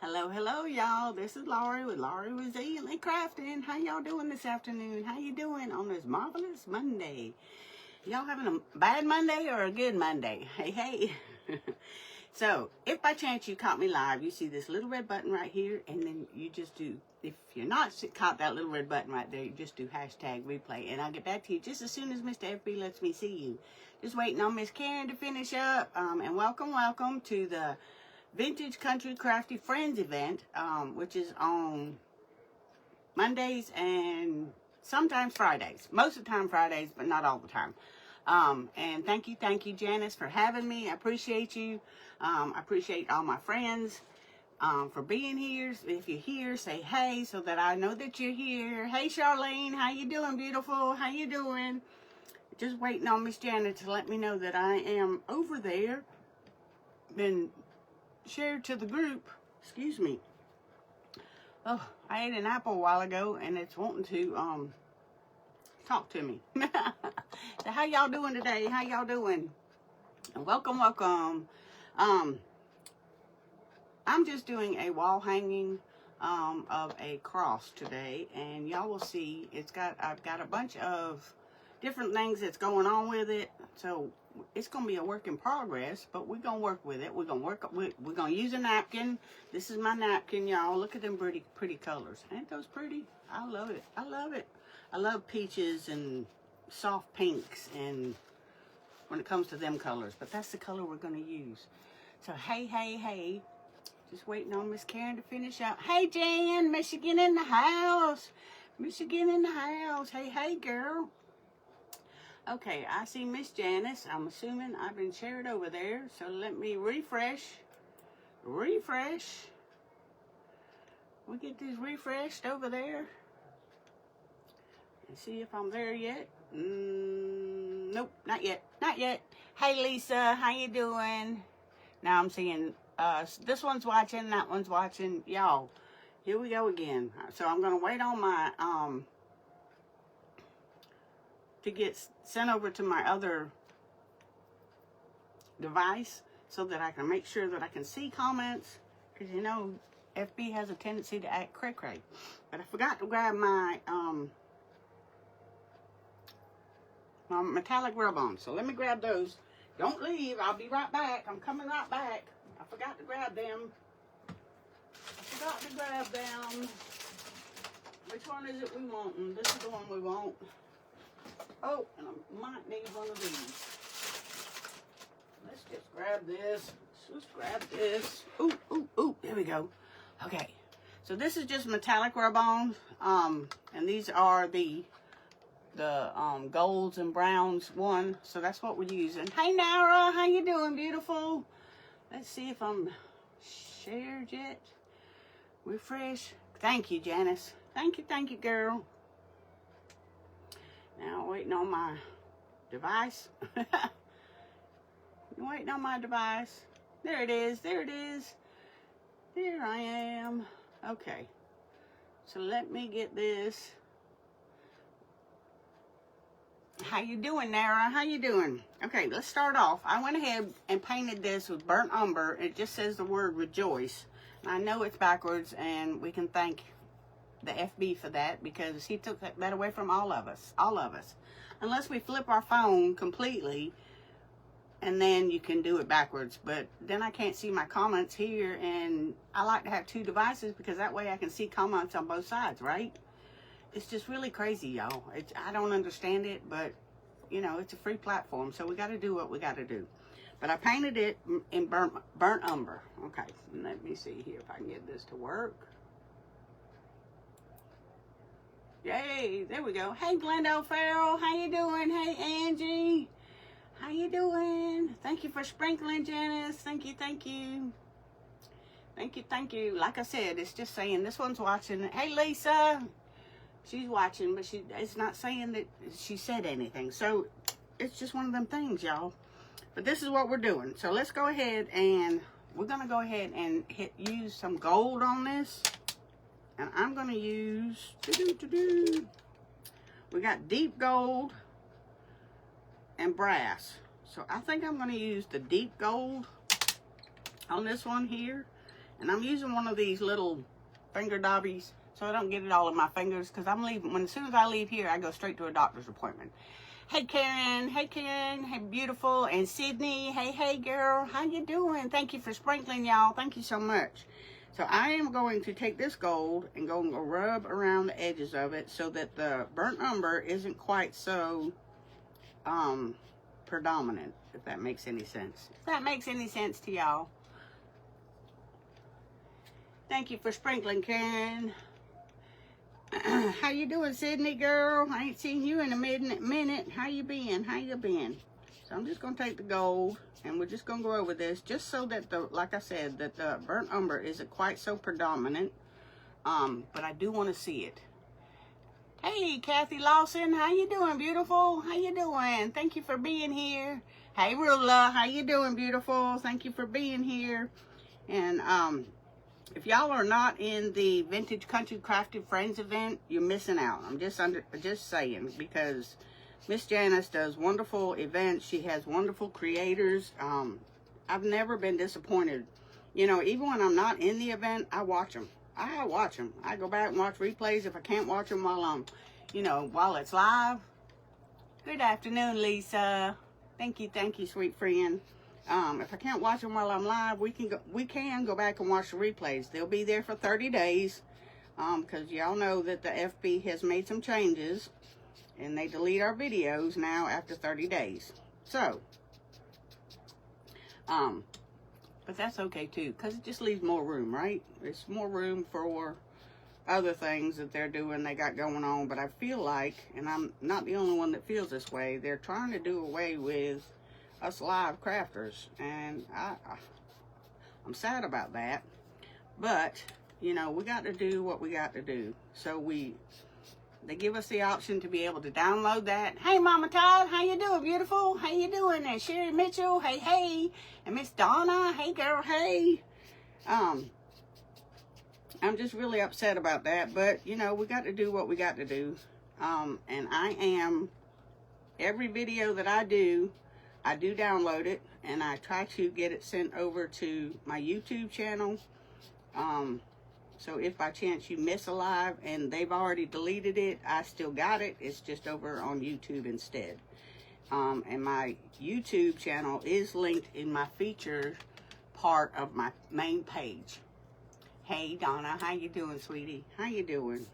Hello, hello, y'all. This is Laurie with Laurie Resilient Crafting. How y'all doing this afternoon? How you doing on this marvelous Monday? Y'all having a bad Monday or a good Monday? Hey, hey. So, if by chance you caught me live, you see this little red button right here, and then you just do, if you're not caught that little red button right there, you just do hashtag replay, and I'll get back to you just as soon as Mr. FB lets me see you. Just waiting on Miss Karen to finish up, and welcome to the Vintage Country Crafty Friends event, which is on Mondays and sometimes Fridays. Most of the time Fridays, but not all the time. And thank you, Janice, for having me. I appreciate you. I appreciate all my friends for being here. If you're here, say hey so that I know that you're here. Hey, Charlene, how you doing, beautiful? How you doing? Just waiting on Miss Janet to let me know that I am over there. Been shared to the group. Excuse me. Oh, I ate an apple a while ago and it's wanting to talk to me. So how y'all doing today? How y'all doing? And welcome. I'm just doing a wall hanging of a cross today, and y'all will see I've got a bunch of different things that's going on with it. So it's going to be a work in progress, but we're going to work with it. We're going to use a napkin. This is my napkin, y'all. Look at them pretty colors. Ain't those pretty? I love it. I love peaches and soft pinks and when it comes to them colors, but that's the color we're going to use. So hey. Just waiting on Miss Karen to finish out. Hey, Jan, Michigan in the house. Hey, girl. Okay, I see Miss Janice. I'm assuming I've been shared over there. So let me refresh. We get this refreshed over there. And see if I'm there yet. Nope, not yet. Hey, Lisa, how you doing? Now I'm seeing this one's watching, that one's watching. Y'all, here we go again. So I'm going to wait on my to get sent over to my other device so that I can make sure that I can see comments, because you know FB has a tendency to act cray-cray. But I forgot to grab my my metallic rub-on, so let me grab those. Don't leave, I'll be right back. I'm coming right back. I forgot to grab them. Which one is it we want? This is the one we want. Oh, and I might need one of these. Let's just grab this. Ooh, there we go. Okay, so this is just metallic rub-on, and these are the golds and browns one, so that's what we're using. Hey, Nara, how you doing, beautiful? Let's see if I'm shared yet. Refresh. Thank you, Janice. Thank you, girl. Now, waiting on my device. There it is. There I am. Okay. So let me get this. How you doing, Nara? How you doing? Okay, let's start off. I went ahead and painted this with burnt umber. It just says the word rejoice. I know it's backwards, and we can thank the FB for that, because he took that away from all of us. Unless we flip our phone completely, and then you can do it backwards. But then I can't see my comments here, and I like to have two devices because that way I can see comments on both sides, right? It's just really crazy, y'all. I don't understand it, but, you know, it's a free platform, so we got to do what we got to do. But I painted it in burnt umber. Okay, let me see here if I can get this to work. Yay, there we go. Hey, Glenda Farrell, how you doing? Hey, Angie, how you doing? Thank you for sprinkling, Janice. Thank you. Like I said, it's just saying this one's watching. Hey, Lisa. She's watching, but it's not saying that she said anything. So it's just one of them things, y'all. But this is what we're doing. So let's go ahead and we're going to go ahead and use some gold on this. And I'm going to use, we got deep gold and brass. So I think I'm going to use the deep gold on this one here. And I'm using one of these little finger dobbies so I don't get it all in my fingers, because I'm leaving. As soon as I leave here, I go straight to a doctor's appointment. Hey Karen, hey beautiful, and Sydney, hey girl, how you doing? Thank you for sprinkling, y'all. Thank you so much. So I am going to take this gold and go rub around the edges of it so that the burnt umber isn't quite so predominant, if that makes any sense. If that makes any sense to y'all. Thank you for sprinkling, Karen. How you doing, Sydney girl? I ain't seen you in a minute. How you been? So I'm just gonna take the gold and we're just gonna go over this just so that like I said, that the burnt umber isn't quite so predominant. But I do want to see it. Hey, Kathy Lawson, how you doing, beautiful? How you doing? Thank you for being here. Hey, Rula, how you doing, beautiful? Thank you for being here. And if y'all are not in the Vintage Country Crafted Friends event, you're missing out. I'm just saying, because Miss Janice does wonderful events. She has wonderful creators. I've never been disappointed. You know, even when I'm not in the event, I watch them. I go back and watch replays if I can't watch them while while it's live. Good afternoon, Lisa. Thank you, sweet friend. If I can't watch them while I'm live, we can go back and watch the replays. They'll be there for 30 days. Because y'all know that the FB has made some changes and they delete our videos now after 30 days. So, but that's okay too, because it just leaves more room, right? It's more room for other things that they're doing, they got going on. But I feel like, and I'm not the only one that feels this way, they're trying to do away with us live crafters, and I'm sad about that. But you know, we got to do what we got to do. So they give us the option to be able to download that. Hey, Mama Todd, how you doing, beautiful? How you doing? And Sherry Mitchell, hey. And Miss Donna, hey, girl, hey. I'm just really upset about that. But, you know, we got to do what we got to do. And every video that I do download it. And I try to get it sent over to my YouTube channel. So if by chance you miss a live and they've already deleted it, I still got it. It's just over on YouTube instead. And my YouTube channel is linked in my featured part of my main page. Hey, Donna, how you doing, sweetie? How you doing?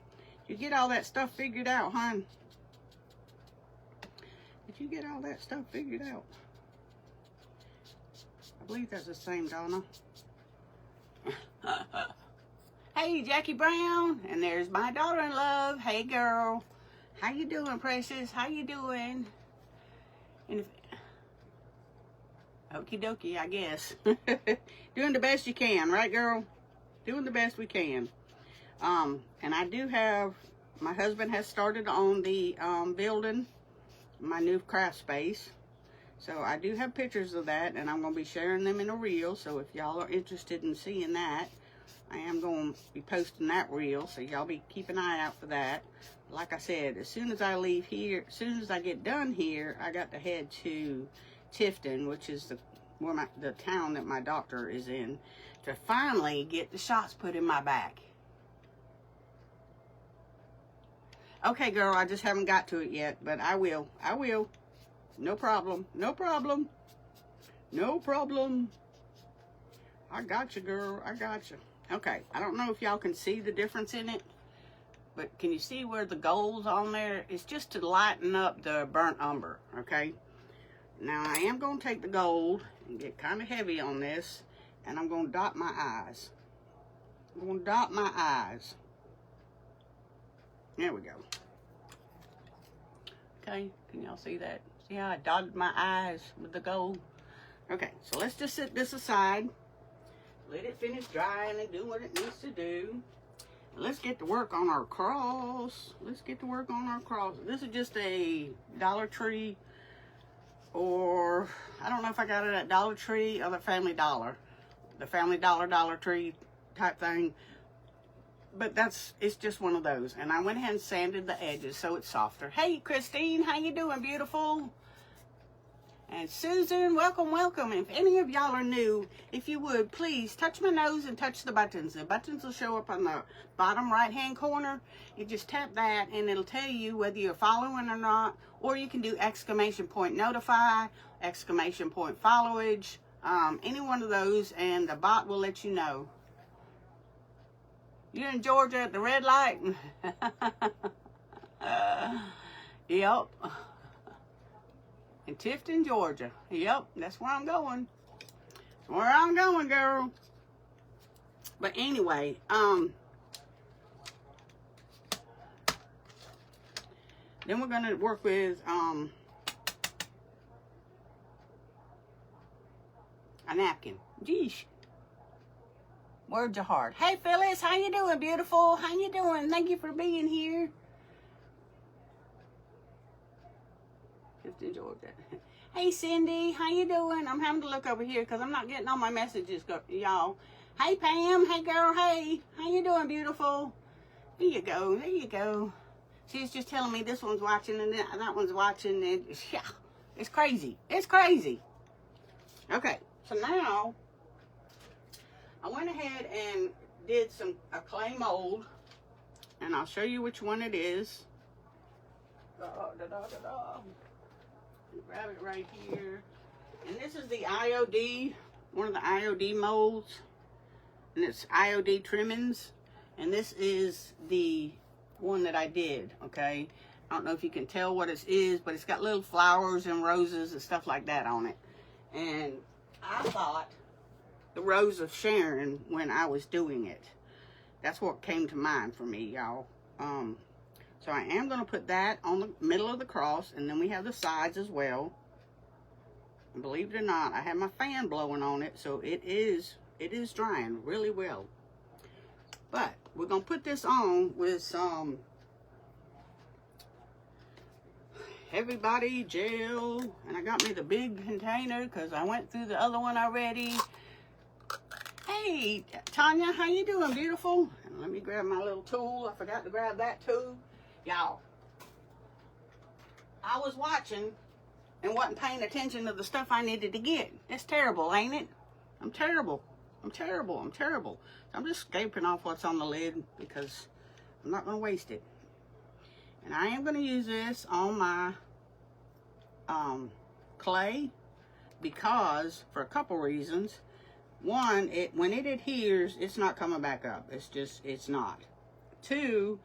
Did you get all that stuff figured out, hon? Did you get all that stuff figured out? I believe that's the same, Donna. Hey, Jackie Brown, and there's my daughter-in-law. Hey, girl. How you doing, precious? How you doing? And okie dokie, I guess. Doing the best you can, right, girl? Doing the best we can. And I do have, my husband has started on the building my new craft space. So I do have pictures of that, and I'm going to be sharing them in a reel. So if y'all are interested in seeing that, I am going to be posting that reel, so y'all be keep an eye out for that. Like I said, as soon as I leave here, as soon as I get done here, I got to head to Tifton, which is the town that my doctor is in, to finally get the shots put in my back. Okay, girl, I just haven't got to it yet, but I will. No problem. I got you, girl. I got you. Okay, I don't know if y'all can see the difference in it, but can you see where the gold's on there? It's just to lighten up the burnt umber, okay? Now, I am going to take the gold and get kind of heavy on this, and I'm going to dot my eyes. There we go. Okay, can y'all see that? See how I dotted my eyes with the gold? Okay, so let's just set this aside. Let it finish drying and do what it needs to do. Let's get to work on our cross. This is just a Dollar Tree, or I don't know if I got it at Dollar Tree or the Family Dollar. The Family Dollar Tree type thing. But it's just one of those. And I went ahead and sanded the edges so it's softer. Hey, Christine, how you doing, beautiful? And Susan, welcome, welcome. If any of y'all are new, if you would, please touch my nose and touch the buttons. The buttons will show up on the bottom right-hand corner. You just tap that, and it'll tell you whether you're following or not. Or you can do exclamation point notify, exclamation point followage, any one of those, and the bot will let you know. You're in Georgia at the red light? Yep. In Tifton, Georgia. Yep, that's where I'm going. That's where I'm going, girl. But anyway, then we're gonna work with a napkin. Geesh. Word your heart. Hey Phyllis, how you doing, beautiful? How you doing? Thank you for being here. Tifton, Georgia. Hey Cindy, how you doing? I'm having to look over here because I'm not getting all my messages, y'all. Hey Pam, hey girl, hey. How you doing, beautiful? There you go, there you go. She's just telling me this one's watching and that one's watching. And yeah, it's crazy. It's crazy. Okay, so now I went ahead and did a clay mold, and I'll show you which one it is. Grab it right here. And this is the IOD, one of the IOD molds, and it's IOD trimmings. And this is the one that I did, okay? I don't know if you can tell what it is, but it's got little flowers and roses and stuff like that on it. And I thought the Rose of Sharon when I was doing it. That's what came to mind for me, y'all. So I am going to put that on the middle of the cross, and then we have the sides as well. And believe it or not, I have my fan blowing on it, so it is drying really well. But we're going to put this on with some Heavy Body Gel, and I got me the big container because I went through the other one already. Hey, Tanya, how you doing, beautiful? And let me grab my little tool. I forgot to grab that tool. Y'all, I was watching and wasn't paying attention to the stuff I needed to get. It's terrible, ain't it? I'm terrible. I'm terrible. I'm terrible. I'm just scraping off what's on the lid because I'm not going to waste it. And I am going to use this on my clay because, for a couple reasons. One, when it adheres, it's not coming back up. It's not. Two,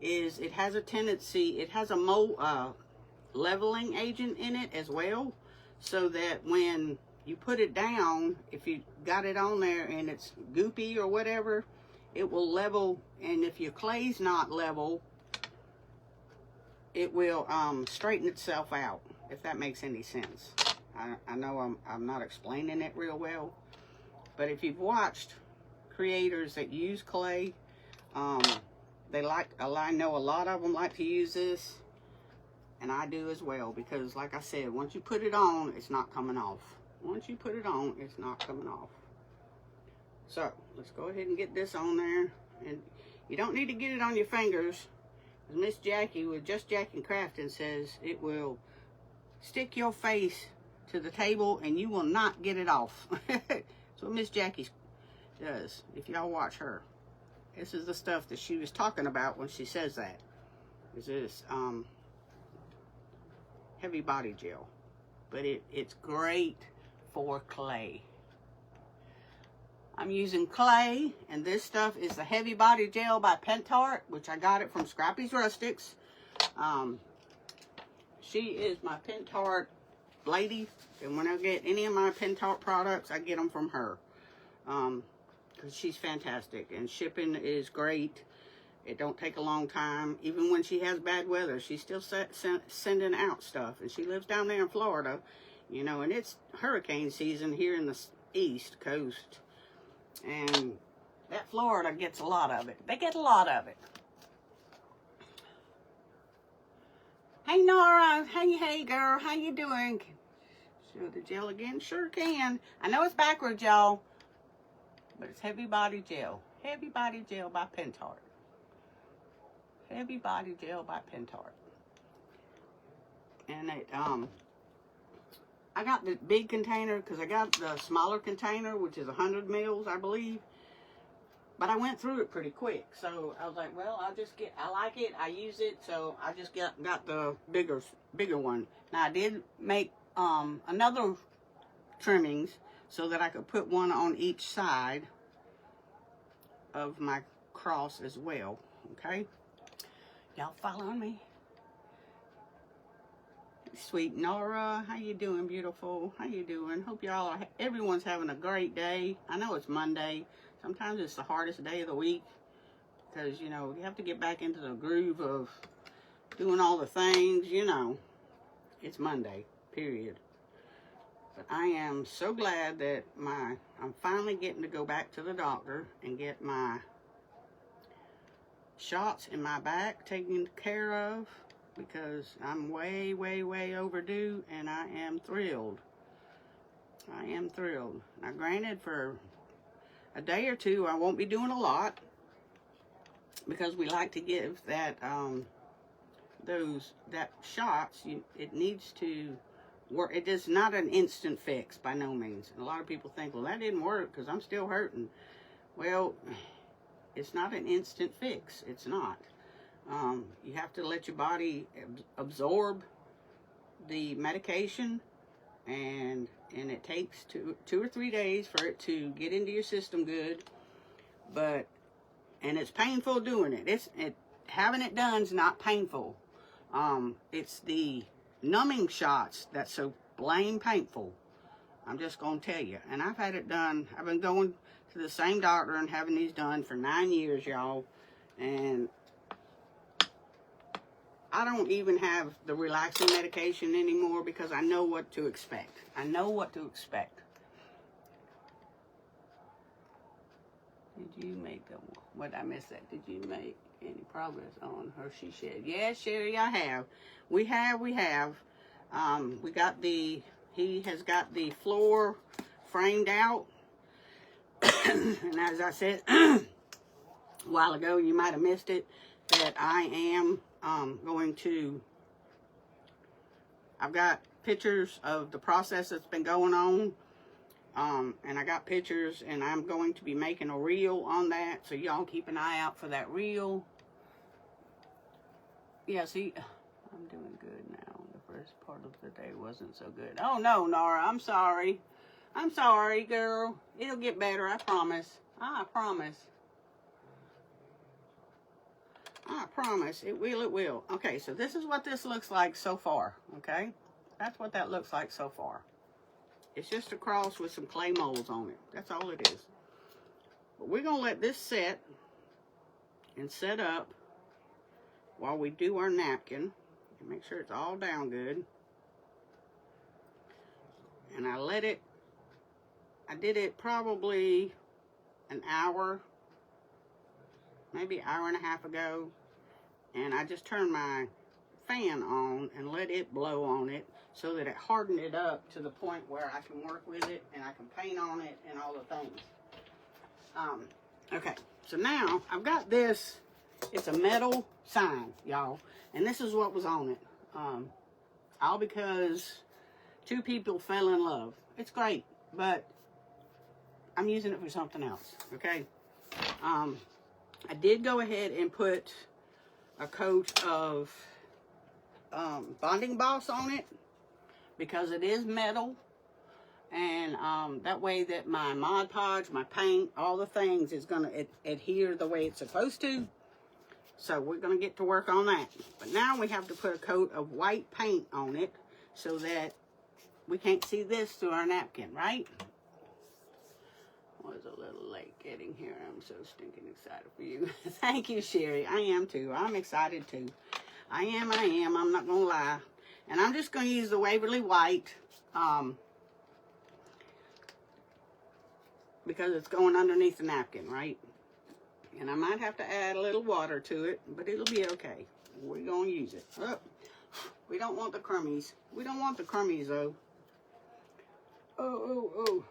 is it has a tendency, it has a mold leveling agent in it as well, so that when you put it down, if you got it on there and it's goopy or whatever, it will level. And if your clay's not level, it will straighten itself out, if that makes any sense. I know I'm not explaining it real well, but if you've watched creators that use clay, I know a lot of them like to use this, and I do as well, because like I said, once you put it on, it's not coming off. Once you put it on, it's not coming off. So let's go ahead and get this on there. And you don't need to get it on your fingers, as Miss Jackie with Just Jackie Crafting says it will stick your face to the table and you will not get it off. That's what Miss Jackie does, if y'all watch her. This is the stuff that she was talking about when she says that. Is this Heavy Body Gel. But it's great for clay. I'm using clay, and this stuff is the Heavy Body Gel by Pentart, which I got it from Scrappy's Rustics. She is my Pentart lady, and when I get any of my Pentart products, I get them from her. Because she's fantastic, and shipping is great. It don't take a long time. Even when she has bad weather, she's still sending out stuff. And she lives down there in Florida, you know, and it's hurricane season here in the East Coast. And that Florida gets a lot of it. They get a lot of it. Hey Nora, hey girl, how you doing? Show the gel again? Sure can. I know it's backwards, y'all, but it's Heavy Body Gel. Heavy Body Gel by Pentart. Heavy Body Gel by Pentart. And it I got the big container because I got the smaller container, which is 100 mils, I believe. But I went through it pretty quick. So I was like, well, I like it. I use it. So I just got the bigger one. Now I did make another trimmings so that I could put one on each side of my cross as well. Okay. Y'all following me? Sweet Nora, how you doing, beautiful? How you doing? Hope everyone's having a great day. I know it's Monday. Sometimes it's the hardest day of the week because, you know, you have to get back into the groove of doing all the things, you know. It's Monday, period. But I am so glad that I'm finally getting to go back to the doctor and get my shots in my back taken care of, because I'm way, way, way overdue, and I am thrilled. I am thrilled. Now, granted, for a day or two, I won't be doing a lot, because we like to give that shots. It needs to work. It is not an instant fix by no means. And a lot of people think, well, that didn't work because I'm still hurting. Well, it's not an instant fix. It's not. You have to let your body absorb the medication, and it takes two or 3 days for it to get into your system good. And it's painful doing it. Having it done is not painful. It's the numbing shots that's so blame painful. I'm just gonna tell you. And I've had it done. I've been going to the same doctor and having these done for 9 years, y'all. And I don't even have the relaxing medication anymore because I know what to expect. I know what to expect. Did you make what I missed that? Did you make any progress on Hershey Shed? Yes, Sherry, I have. We have. He has got the floor framed out. And as I said a while ago, you might have missed it, that I am I've got pictures of the process that's been going on. And I got pictures, and I'm going to be making a reel on that. So y'all keep an eye out for that reel. Yeah, see, I'm doing good now. The first part of the day wasn't so good. Oh, no, Nora, I'm sorry. I'm sorry, girl. It'll get better, I promise. I promise. I promise. It will, it will. Okay, so this is what this looks like so far, okay? That's what that looks like so far. It's just a cross with some clay molds on it. That's all it is. But we're going to let this set and set up while we do our napkin. And make sure it's all down good. And I did it probably an hour, maybe an hour and a half ago. And I just turned my fan on and let it blow on it so that it hardened it up to the point where I can work with it and I can paint on it and all the things. Okay, so now I've got this. It's a metal sign, y'all, and this is what was on it. All because two people fell in love. It's great, but I'm using it for something else, okay? I did go ahead and put a coat of bonding boss on it because it is metal, and that way that my Mod Podge, my paint, all the things is going to adhere the way it's supposed to. So we're going to get to work on that. But now we have to put a coat of white paint on it so that we can't see this through our napkin, right? I was a little late getting here. I'm so stinking excited for you. Thank you, Sherry. I am too. I'm excited too. I am. I'm not going to lie. And I'm just going to use the Waverly White because it's going underneath the napkin, right? And I might have to add a little water to it, but it'll be okay. We're going to use it. Oh, we don't want the crummies. We don't want the crummies, though. Oh.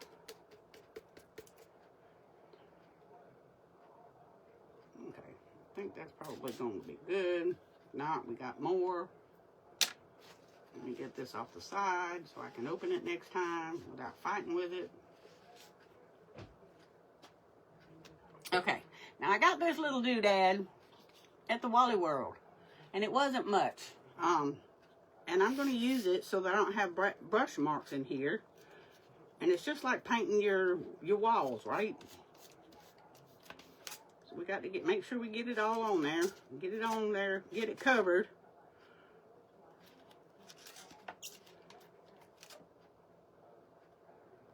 Okay, I think that's probably going to be good. If not, we got more. Let me get this off the side so I can open it next time without fighting with it. Okay, now I got this little doodad at the Wally World, and it wasn't much. And I'm going to use it so that I don't have brush marks in here. And it's just like painting your walls, right? So we got to make sure we get it all on there. Get it on there, get it covered.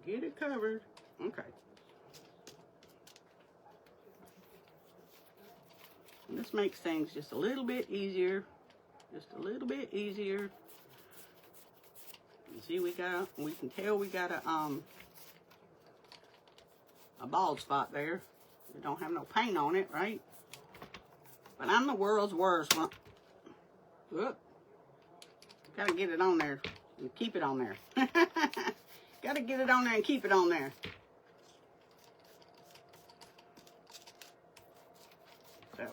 Get it covered. Okay. And this makes things just a little bit easier. Just a little bit easier. You see, we can tell we got a bald spot there. We don't have no paint on it, right? But I'm the world's worst one. Whoop. Gotta get it on there and keep it on there. Gotta get it on there and keep it on there. So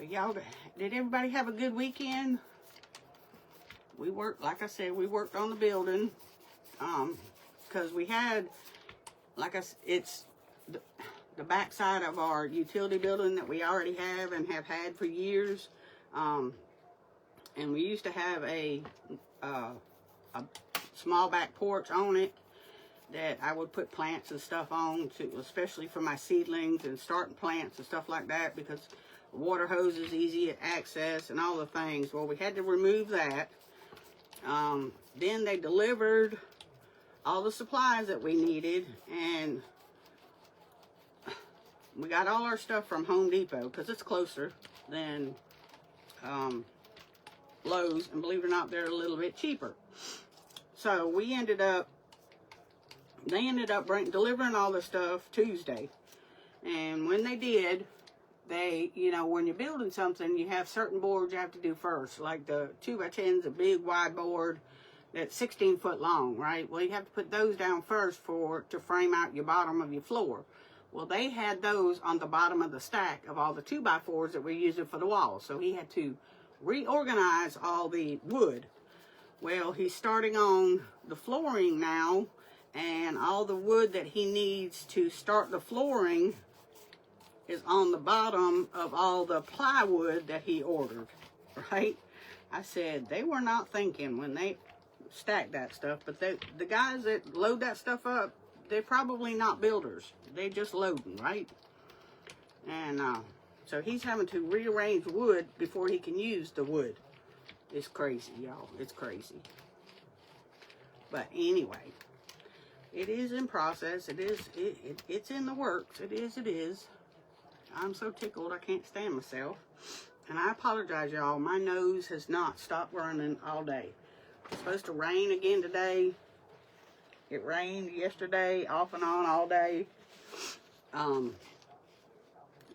y'all, did everybody have a good weekend? We worked, like I said, we worked on the building, because we had, like I said, it's the back side of our utility building that we already have and have had for years. And we used to have a small back porch on it that I would put plants and stuff on, especially for my seedlings and starting plants and stuff like that, because the water hose is easy to access and all the things. Well, we had to remove that. Then they delivered all the supplies that we needed, and we got all our stuff from Home Depot because it's closer than Lowe's, and believe it or not, they're a little bit cheaper. So they ended up delivering all the stuff Tuesday. And when they did, when you're building something, you have certain boards you have to do first. Like the 2x10 is a big wide board that's 16 foot long, right? Well, you have to put those down first to frame out your bottom of your floor. Well, they had those on the bottom of the stack of all the 2x4s that we're using for the walls. So he had to reorganize all the wood. Well, he's starting on the flooring now, and all the wood that he needs to start the flooring is on the bottom of all the plywood that he ordered, right? I said, they were not thinking when they stacked that stuff, but the guys that load that stuff up, they're probably not builders. They're just loading, right? And so he's having to rearrange wood before he can use the wood. It's crazy, y'all. It's crazy. But anyway, it is in process. It's in the works. It is. I'm so tickled I can't stand myself. And I apologize, y'all. My nose has not stopped running all day. It's supposed to rain again today. It rained yesterday, off and on all day.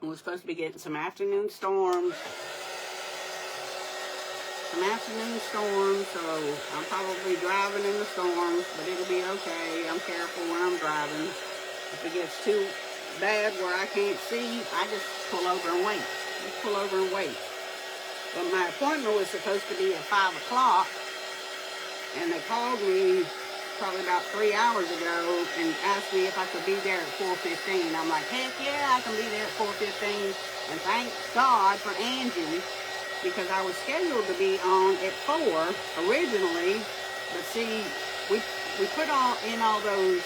We're supposed to be getting some afternoon storms. So I'm probably driving in the storms, but it'll be okay. I'm careful when I'm driving. If it gets too bad where I can't see, I just pull over and wait. But my appointment was supposed to be at 5 o'clock, and they called me probably about 3 hours ago and asked me if I could be there at 4:15. I'm like, heck yeah, I can be there at 4:15. And thank God for Angie, because I was scheduled to be on at 4 originally. But see, we put all those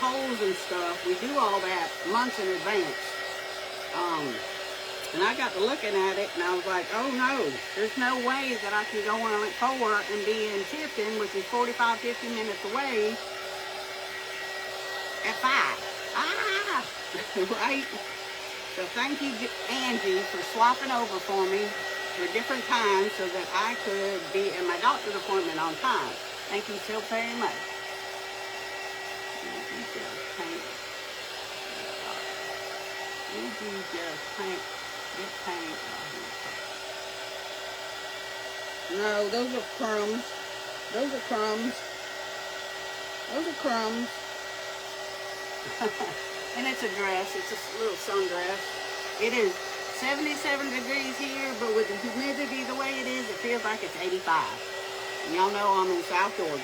holes and stuff. We do all that months in advance. And I got to looking at it, and I was like, oh no, there's no way that I can go on at 4 and be in Tifton, which is 45, 50 minutes away, at 5. Right? So thank you, Angie, for swapping over for me for different times so that I could be at my doctor's appointment on time. Thank you so very much. No, those are crumbs. And it's a dress. It's a little sundress. It is 77 degrees here, but with the humidity the way it is, it feels like it's 85. Y'all know I'm in South Georgia.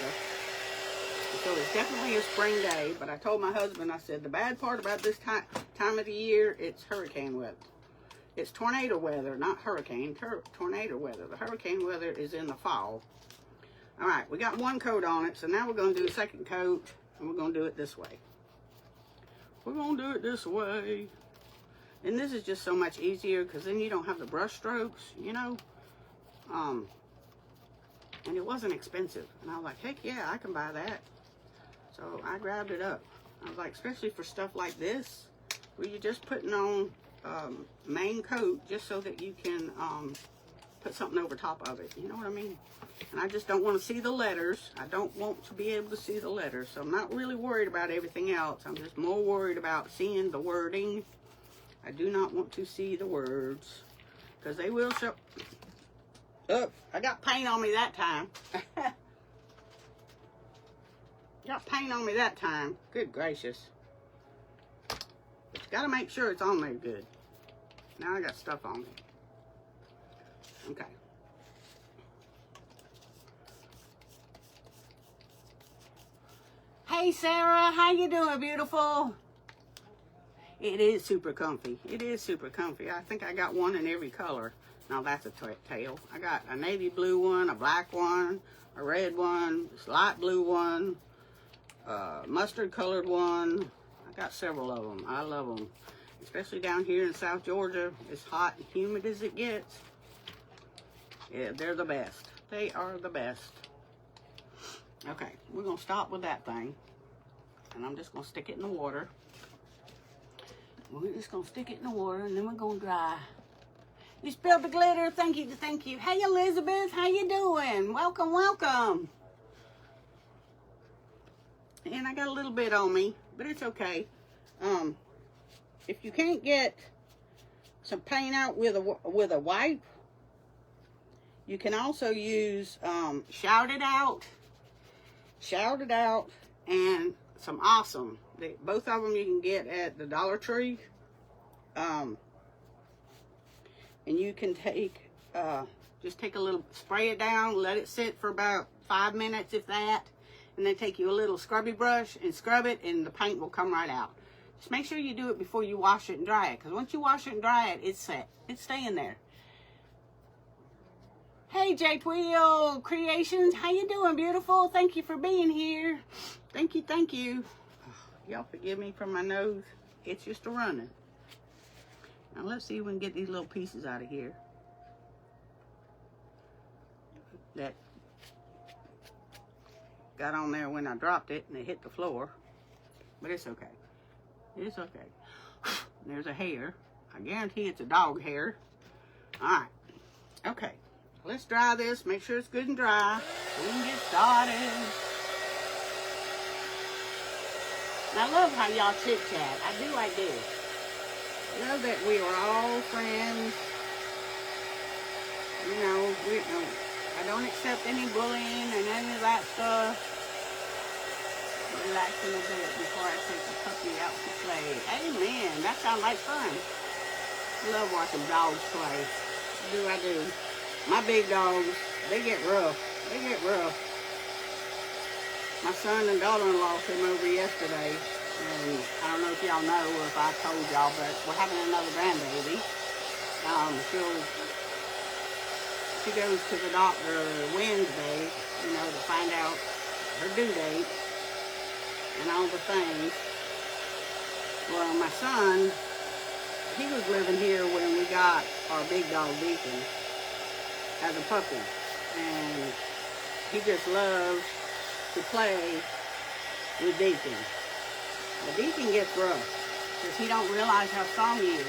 So it's definitely a spring day, but I told my husband, I said, the bad part about this time of the year, it's hurricane weather. It's tornado weather, not hurricane, tornado weather. The hurricane weather is in the fall. All right, we got one coat on it, so now we're going to do a second coat, and we're going to do it this way. We're going to do it this way. And this is just so much easier, because then you don't have the brush strokes, you know. And it wasn't expensive. And I was like, heck yeah, I can buy that. So I grabbed it up. I was like, especially for stuff like this, where you're just putting on main coat just so that you can put something over top of it. You know what I mean? And I just don't want to see the letters. I don't want to be able to see the letters. So I'm not really worried about everything else. I'm just more worried about seeing the wording. I do not want to see the words, because they will show. Oh, I got paint on me that time. Got paint on me that time. Good gracious. But you got to make sure it's on there good. Now I got stuff on me. Okay. Hey Sarah, how you doing, beautiful? It is super comfy. It is super comfy. I think I got one in every color. Now that's a tail. I got a navy blue one, a black one, a red one, this light blue one, mustard colored one. I got several of them. I love them. Especially down here in South Georgia. It's hot and humid as it gets. Yeah, they're the best. They are the best. Okay, we're going to stop with that thing. And I'm just going to stick it in the water. We're just going to stick it in the water, and then we're going to dry. You spilled the glitter. Thank you. Thank you. Hey, Elizabeth. How you doing? Welcome, welcome. And I got a little bit on me, but it's okay. If you can't get some paint out with a wipe, you can also use Shout It Out, and some Awesome. Both of them you can get at the Dollar Tree. And you can take, just take a little, spray it down, let it sit for about 5 minutes, if that, and then take you a little scrubby brush and scrub it, and the paint will come right out. Just make sure you do it before you wash it and dry it, because once you wash it and dry it, it's set. It's staying there. Hey, J Wheel Creations, how you doing, beautiful? Thank you for being here. Thank you, thank you. Y'all forgive me for my nose. It's just a running. Now let's see if we can get these little pieces out of here that got on there when I dropped it and it hit the floor. But it's okay. It's okay. There's a hair. I guarantee it's a dog hair. Alright. Okay. Let's dry this. Make sure it's good and dry so we can get started. And I love how y'all chit-chat. I do. I love that we are all friends. You know, I don't accept any bullying and any of that stuff. Relaxing a bit before I take the puppy out to play. Amen. That sounds like fun. I love watching dogs play. I do. My big dogs, they get rough. My son and daughter-in-law came over yesterday, and I don't know if y'all know or if I told y'all, but we're having another grandbaby. She goes to the doctor Wednesday, you know, to find out her due date and all the things. Well, my son, he was living here when we got our big dog Deacon as a puppy, and he just loves to play with Deacon. But Deacon gets rough because he don't realize how strong he is.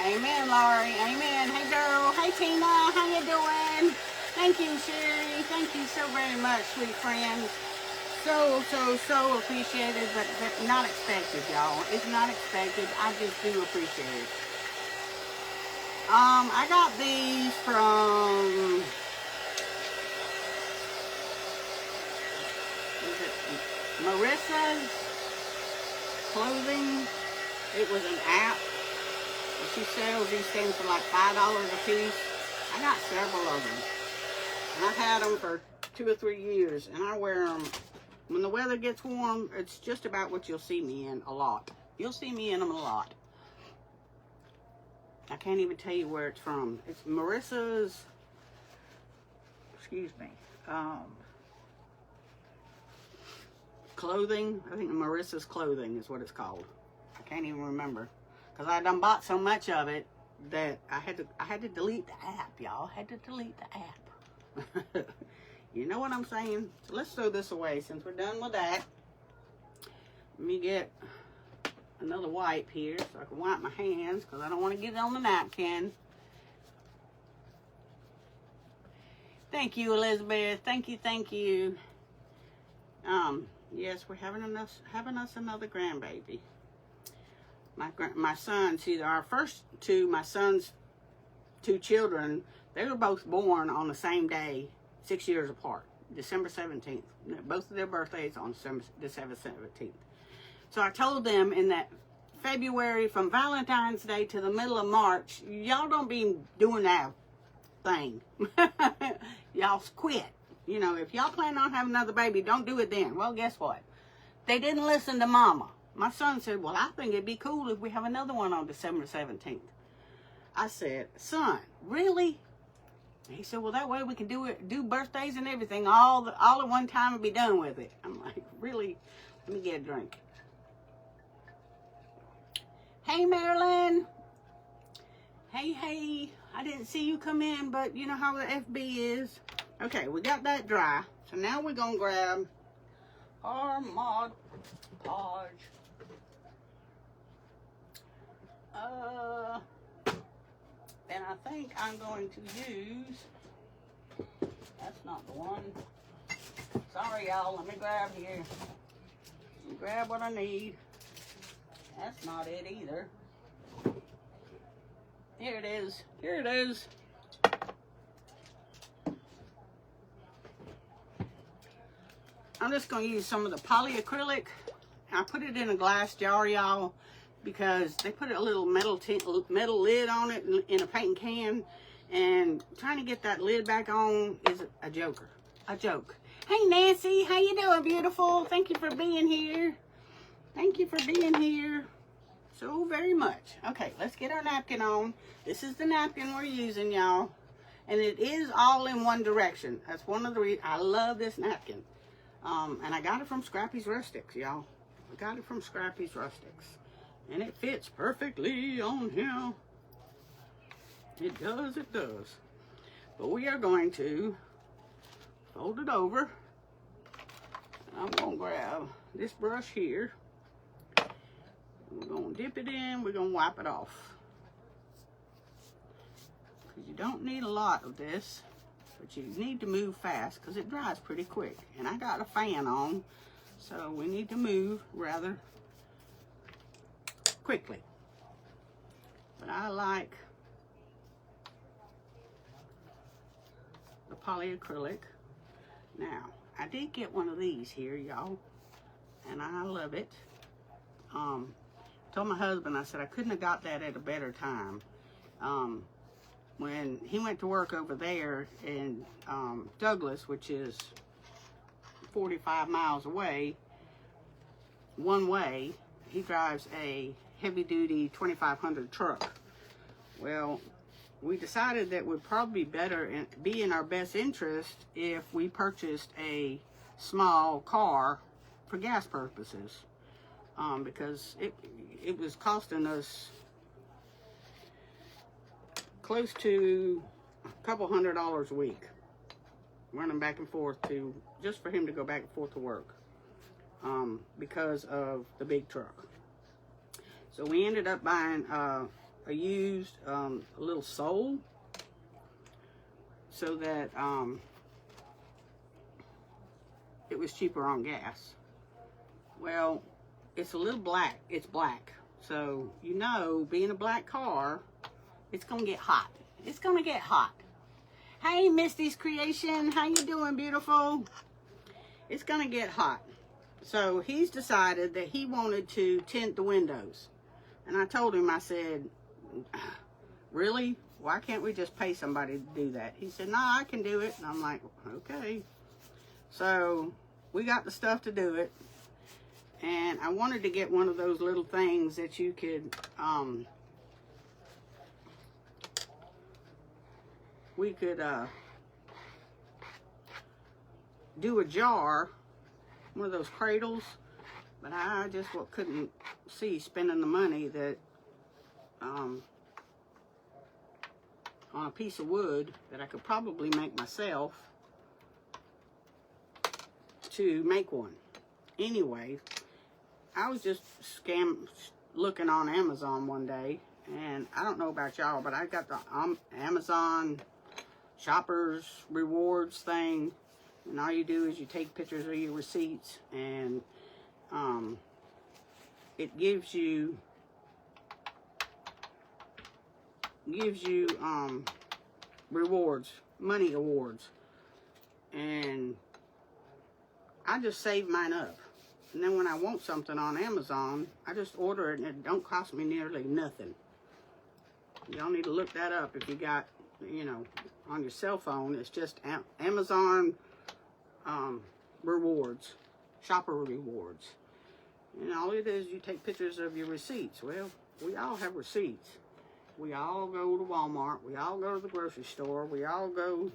Amen, Laurie. Amen. Hey, girl. Hey, Tina. How you doing? Thank you, Sherry. Thank you so very much, sweet friends. So appreciated, but not expected, y'all. It's not expected. I just do appreciate it. I got these from... Marissa's Clothing. It was an app. She sells these things for like $5 a piece. I got several of them. And I've had them for 2 or 3 years, and I wear them when the weather gets warm. It's just about what you'll see me in a lot. You'll see me in them a lot. I can't even tell you where it's from. It's Marissa's, excuse me, clothing. I think Marissa's Clothing is what it's called. I can't even remember, because I done bought so much of it that I had to delete the app, y'all. I had to delete the app. You know what I'm saying? So let's throw this away since we're done with that. Let me get another wipe here so I can wipe my hands, because I don't want to get it on the napkin. Thank you, Elizabeth. Thank you, thank you. Yes, we're having us another grandbaby. My son, see, our first two, my son's 2 children, they were both born on the same day, 6 years apart, December 17th. Both of their birthdays on December 17th. So I told them in that February, from Valentine's Day to the middle of March, y'all don't be doing that thing. Y'all quit. You know, if y'all plan on having another baby, don't do it then. Well, guess what? They didn't listen to Mama. My son said, well, I think it'd be cool if we have another one on December 17th. I said, son, really? He said, well, that way we can do birthdays and everything all at one time and be done with it. I'm like, really? Let me get a drink. Hey, Marilyn. Hey. I didn't see you come in, but you know how the FB is. Okay, we got that dry. So now we're going to grab our Mod Podge. And I think I'm going to use, that's not the one. Sorry, y'all. Let me grab here. Let me grab what I need. That's not it either. Here it is. Here it is. I'm just going to use some of the polyacrylic. I put it in a glass jar, y'all, because they put a little metal lid on it in a paint can, and trying to get that lid back on is a joke. Hey, Nancy, how you doing, beautiful? Thank you for being here. Thank you for being here so very much. Okay, let's get our napkin on. This is the napkin we're using, y'all, and it is all in one direction. That's one of the reasons I love this napkin. And I got it from Scrappy's Rustics, y'all. I got it from Scrappy's Rustics. And it fits perfectly on here. It does, it does. But we are going to fold it over. I'm going to grab this brush here. We're going to dip it in. We're going to wipe it off. Because you don't need a lot of this. But you need to move fast because it dries pretty quick. And I got a fan on, so we need to move rather quickly. But I like the polyacrylic. Now, I did get one of these here, y'all, and I love it. Told my husband, I said I couldn't have got that at a better time. When he went to work over there in Douglas, which is 45 miles away, one way, he drives a heavy-duty 2500 truck. Well, we decided that would probably be in our best interest if we purchased a small car for gas purposes, because it was costing us close to a couple $100 a week running back and forth just for him to go back and forth to work, because of the big truck. So we ended up buying a used little Soul, so that it was cheaper on gas. Well, it's a little black. It's black, so you know, being a black car, it's gonna get hot. It's gonna get hot. Hey, Misty's Creation, how you doing, beautiful? It's gonna get hot. So he's decided that he wanted to tint the windows. And I told him, I said, really? why can't we just pay somebody to do that? He said, no, I can do it. And I'm like, okay. So we got the stuff to do it. And I wanted to get one of those little things that you could, we could do a jar, one of those cradles, but I just couldn't see spending the money that on a piece of wood that I could probably make myself to make one. Anyway, I was just looking on Amazon one day, and I don't know about y'all, but I got the Amazon Shoppers Rewards thing, and all you do is you take pictures of your receipts, and it gives you rewards, money awards, and I just save mine up. And then when I want something on Amazon, I just order it, and it don't cost me nearly nothing. Y'all need to look that up if you got, you know, on your cell phone. It's just Amazon rewards, shopper rewards. And all it is, you take pictures of your receipts. Well, we all have receipts. We all go to Walmart. We all go to the grocery store. We all go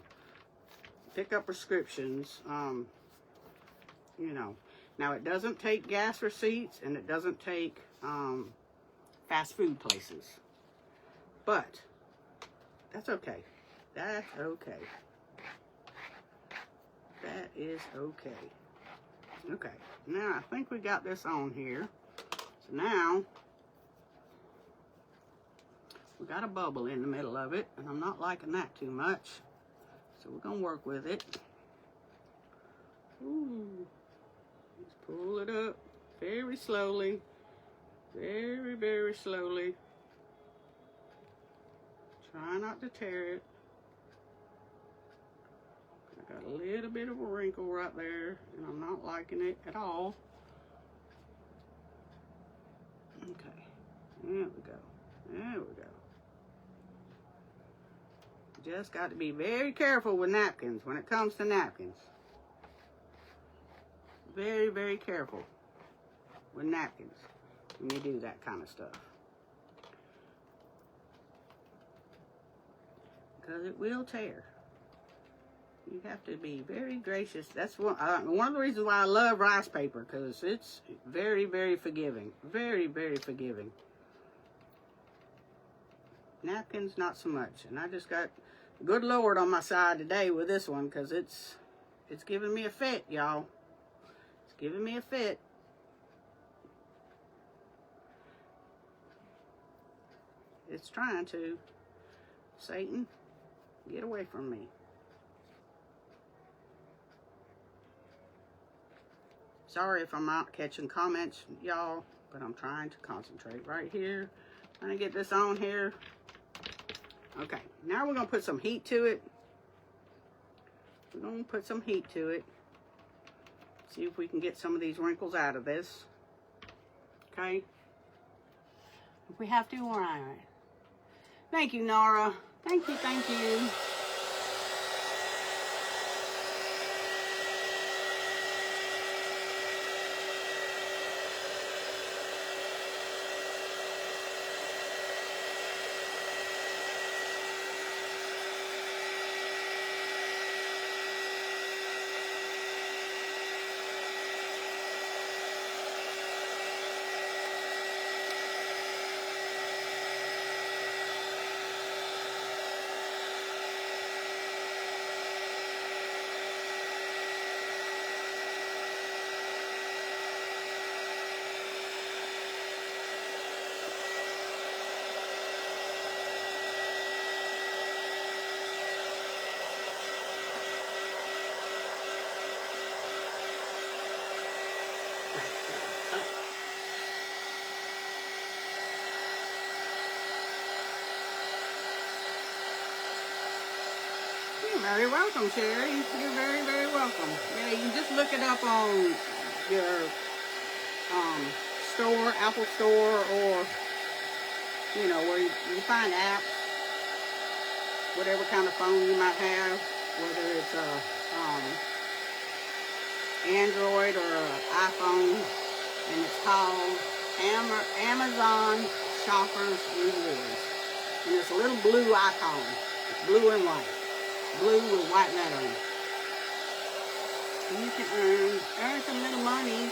pick up prescriptions. You know, now it doesn't take gas receipts, and it doesn't take fast food places. But that's okay. That's okay. That is okay. Okay, now I think we got this on here. So now we got a bubble in the middle of it, and I'm not liking that too much. So we're gonna work with it. Ooh. Let's pull it up very slowly. Very, very slowly. Try not to tear it. I got a little bit of a wrinkle right there, and I'm not liking it at all. Okay, there we go. There we go. Just got to be very careful with napkins when it comes to napkins. Very, very careful with napkins when you do that kind of stuff. Because it will tear. You have to be very gracious. That's one of the reasons why I love rice paper, because it's very, very forgiving. Very, very forgiving. Napkins, not so much. And I just got good Lord on my side today with this one, because it's giving me a fit, y'all. It's giving me a fit. It's trying to. Satan, get away from me. Sorry if I'm not catching comments, y'all, but I'm trying to concentrate right here. Trying to get this on here. Okay, now we're going to put some heat to it. We're going to put some heat to it. See if we can get some of these wrinkles out of this. Okay? If we have to, all right. Thank you, Nara. Thank you, thank you. Very welcome, Sherry. You're very, very welcome. Yeah, you can just look it up on your store, Apple Store, or, you know, where you find apps. whatever kind of phone you might have, whether it's a Android or an iPhone, and it's called Amazon Shoppers Rewards. And it's a little blue icon. It's blue and white. Blue with white lettering. And you can earn some little money.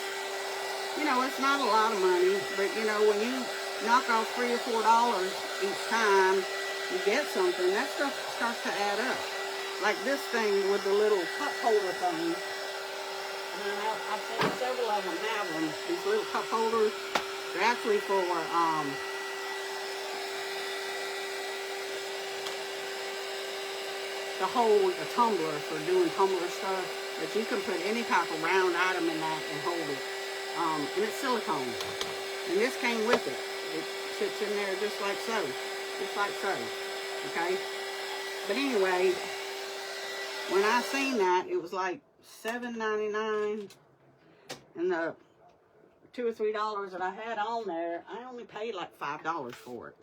You know, it's not a lot of money, but you know, when you knock off $3 or $4 each time you get something, that stuff starts to add up. Like this thing with the little cup holder thing. And I've seen several of them have them. These little cup holders. They're actually for to hold a tumbler for doing tumbler stuff. But you can put any type of round item in that and hold it. And it's silicone. And this came with it. It sits in there just like so. Just like so. Okay? But anyway, when I seen that, it was like $7.99. And the $2 or $3 that I had on there, I only paid like $5 for it.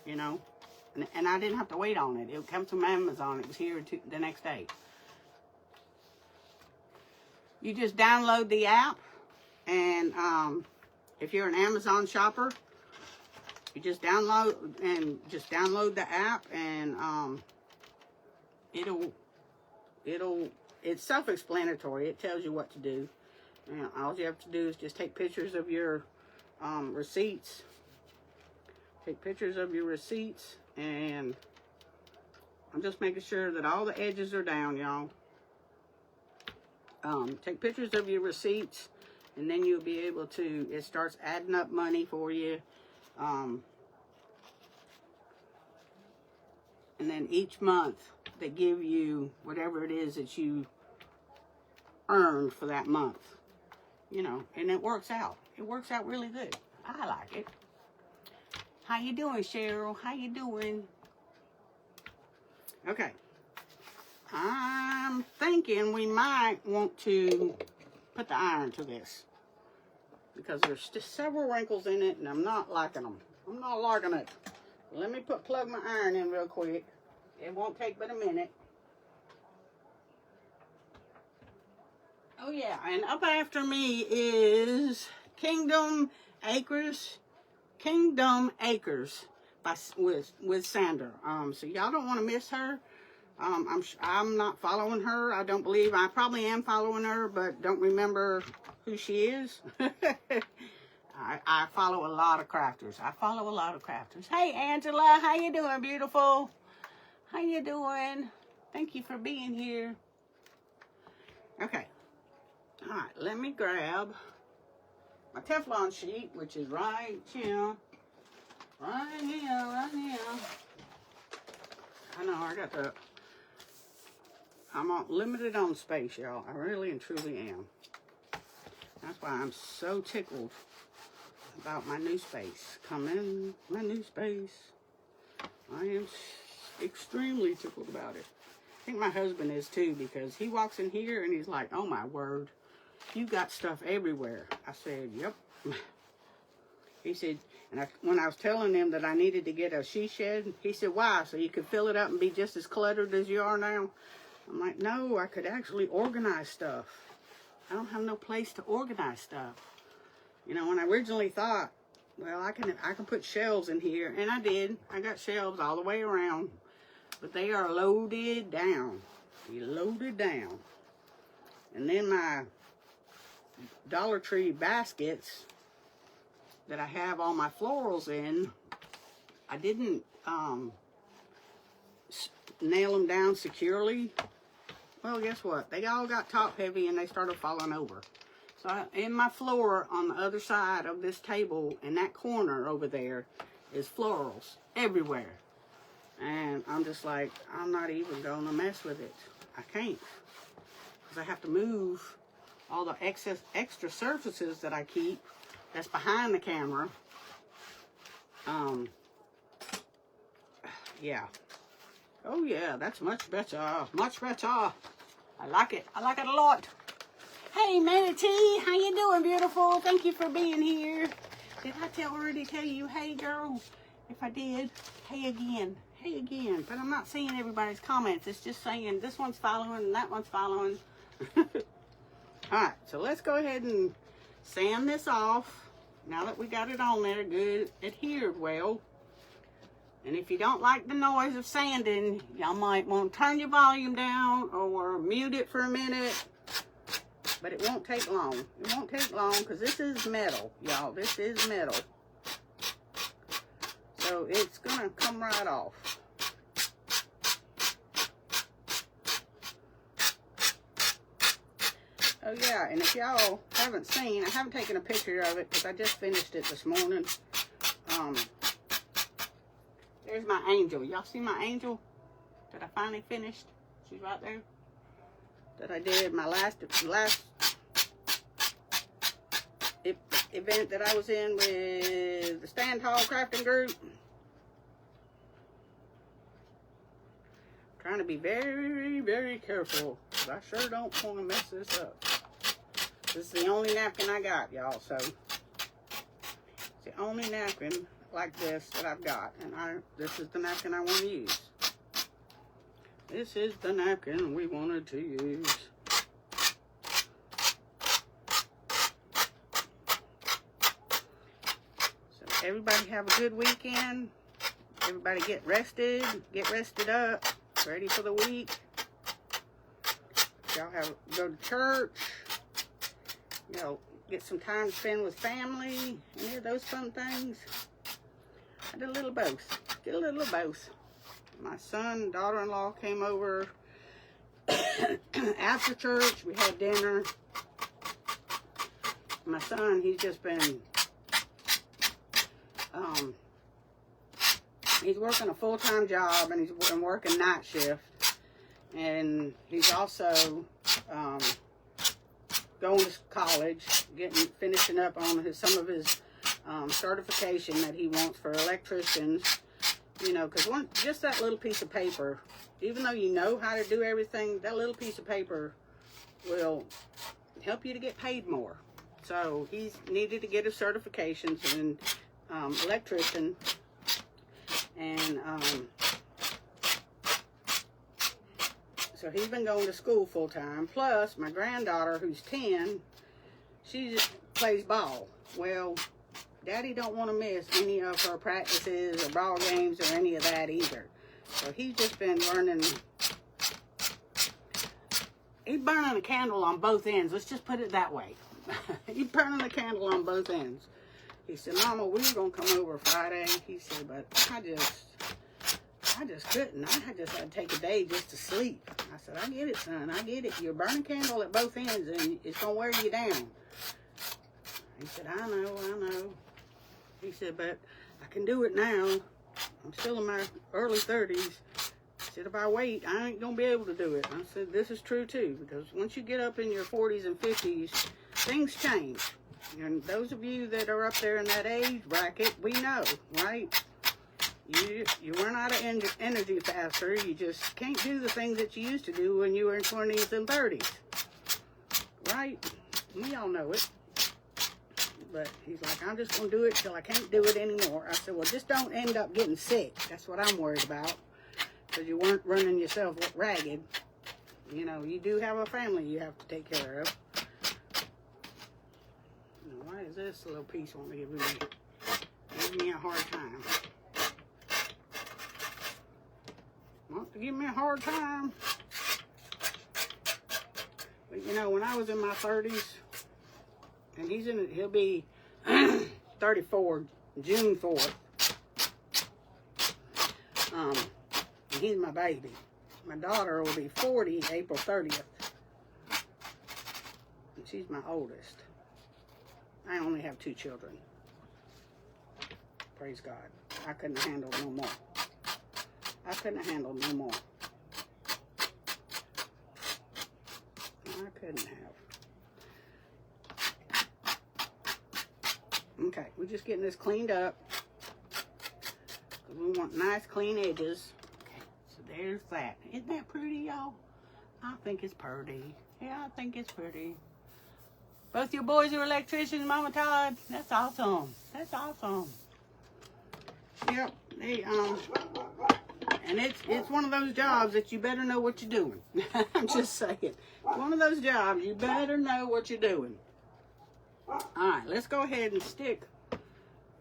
You know? And I didn't have to wait on it. It would come from Amazon. It was here the next day. You just download the app. And if you're an Amazon shopper, you just download the app, and it's self-explanatory. It tells you what to do. And all you have to do is just take pictures of your receipts. Take pictures of your receipts, and I'm just making sure that all the edges are down, y'all. Take pictures of your receipts. And then you'll be able to, it starts adding up money for you. And then each month, they give you whatever it is that you earned for that month. You know, and it works out. It works out really good. I like it. How you doing, Cheryl? How you doing? Okay. I'm thinking we might want to put the iron to this, because there's just several wrinkles in it, and I'm not liking them. I'm not liking it. Let me plug my iron in real quick. It won't take but a minute. Oh yeah, and up after me is Kingdom Acres with Sandra. So y'all don't want to miss her. I'm not following her. I don't believe. I probably am following her, but don't remember who she is. I follow a lot of crafters. Hey, Angela. How you doing, beautiful? How you doing? Thank you for being here. Okay. All right. Let me grab my Teflon sheet, which is right here. Right here. I know, I'm limited on space, y'all. I really and truly am. That's why I'm so tickled about my new space. My new space. I am extremely tickled about it. I think my husband is too, because he walks in here and he's like, oh my word, you got stuff everywhere. I said, yep. He said, when I was telling him that I needed to get a she shed, he said, why? So you could fill it up and be just as cluttered as you are now? I'm like, no, I could actually organize stuff. I don't have no place to organize stuff. You know, when I originally thought, well, I can put shelves in here, and I did. I got shelves all the way around, but they are loaded down. Loaded down. And then my Dollar Tree baskets that I have all my florals in, I didn't nail them down securely. Well, guess what? They all got top heavy and they started falling over. So in my floor on the other side of this table, in that corner over there, is florals everywhere. And I'm just like, I'm not even going to mess with it. I can't. Because I have to move all the extra surfaces that I keep that's behind the camera. Yeah. Oh yeah, that's much better. Much better. I like it. I like it a lot. Hey, Manatee, how you doing, beautiful? Thank you for being here. Did I already tell you, hey, girl? If I did, hey again. hey again, but I'm not seeing everybody's comments. It's just saying this one's following and that one's following. Alright, so let's go ahead and sand this off. Now that we got it on there, good, adhered well. And if you don't like the noise of sanding, y'all might want to turn your volume down or mute it for a minute. But it won't take long. It won't take long because this is metal, y'all. This is metal. So it's going to come right off. Oh yeah, and if y'all haven't seen, I haven't taken a picture of it because I just finished it this morning. There's my angel. Y'all see my angel that I finally finished? She's right there. That I did my last event that I was in with the Stand Tall Crafting Group. Trying to be very, very careful because I sure don't want to mess this up. This is the only napkin I got, y'all. So it's the only napkin like this that I've got, and this is the napkin I want to use. This is the napkin we wanted to use. So everybody have a good weekend. Everybody get rested up, ready for the week. Y'all go to church. You know, get some time to spend with family. Any of those fun things. I did a little both. Did a little of both. My son and daughter-in-law came over after church. We had dinner. My son, he's just been, he's working a full-time job and he's been working night shift. And he's also going to college, finishing up on some of his certification that he wants for electricians. You know, because just that little piece of paper, even though you know how to do everything, that little piece of paper will help you to get paid more. So he's needed to get his certifications in electrician, and so he's been going to school full time. Plus, my granddaughter, who's 10, she just plays ball. Well, Daddy don't want to miss any of her practices or ball games or any of that either. So he's just been learning. He's burning a candle on both ends. Let's just put it that way. He's burning a candle on both ends. He said, Mama, we were going to come over Friday. He said, but I just couldn't. I just had to take a day just to sleep. I said, I get it, son. I get it. You're burning a candle at both ends and it's going to wear you down. He said, I know. He said, but I can do it now. I'm still in my early 30s. He said, if I wait, I ain't going to be able to do it. I said, this is true too, because once you get up in your 40s and 50s, things change. And those of you that are up there in that age bracket, we know, right? You run out of energy faster. You just can't do the things that you used to do when you were in 20s and 30s. Right? We all know it. But he's like, I'm just going to do it till I can't do it anymore. I said, well, just don't end up getting sick. That's what I'm worried about. Because you weren't running yourself ragged. You know, you do have a family you have to take care of. Now, why is this little piece want to give me a hard time? Want to give me a hard time. But, you know, when I was in my 30s, and he'll be 34, June 4th. And he's my baby. My daughter will be 40, April 30th. And she's my oldest. I only have 2 children. Praise God. I couldn't handle no more. I couldn't handle no more. I couldn't have. Okay, we're just getting this cleaned up. We want nice, clean edges. Okay, so there's that. Isn't that pretty, y'all? I think it's pretty. Yeah, I think it's pretty. Both your boys are electricians, Mama Todd. That's awesome. That's awesome. Yep, And it's one of those jobs that you better know what you're doing. I'm just saying. One of those jobs you better know what you're doing. Alright, let's go ahead and stick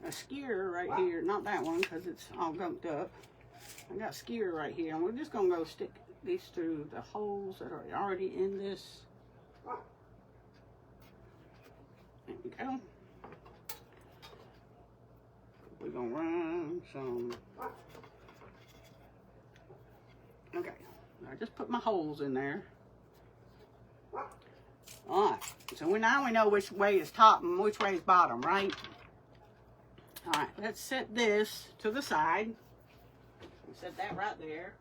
a skewer right here. Not that one because it's all gunked up. I got skewer right here. And we're just going to go stick these through the holes that are already in this. There we go. We're going to run some. Okay. I just put my holes in there. Alright, so now we know which way is top and which way is bottom, right? Alright, let's set this to the side. Set that right there.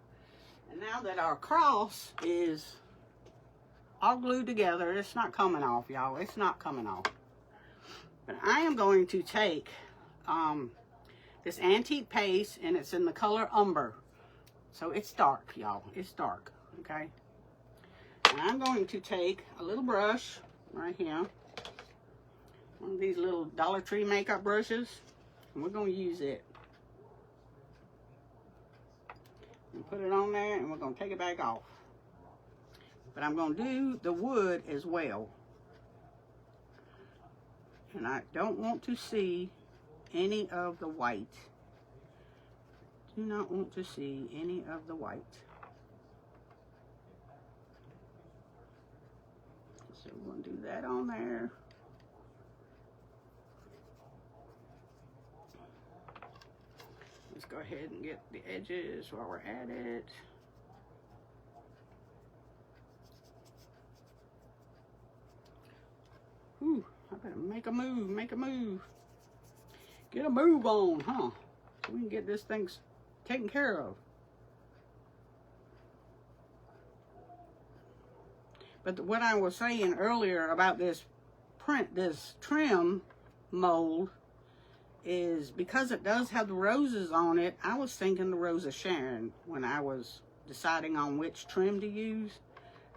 And now that our cross is all glued together, it's not coming off, y'all. It's not coming off. But I am going to take this antique paste, and it's in the color umber. So it's dark, y'all. It's dark, okay? And I'm going to take a little brush right here, one of these little Dollar Tree makeup brushes, and we're going to use it. And put it on there, and we're going to take it back off. But I'm going to do the wood as well. And I don't want to see any of the white. Do not want to see any of the white. So we're going to do that on there. Let's go ahead and get the edges while we're at it. Whew, I better make a move, make a move. Get a move on, huh? So we can get this thing taken care of. But what I was saying earlier about this trim mold is because it does have the roses on it. I was thinking the Rose of Sharon when I was deciding on which trim to use.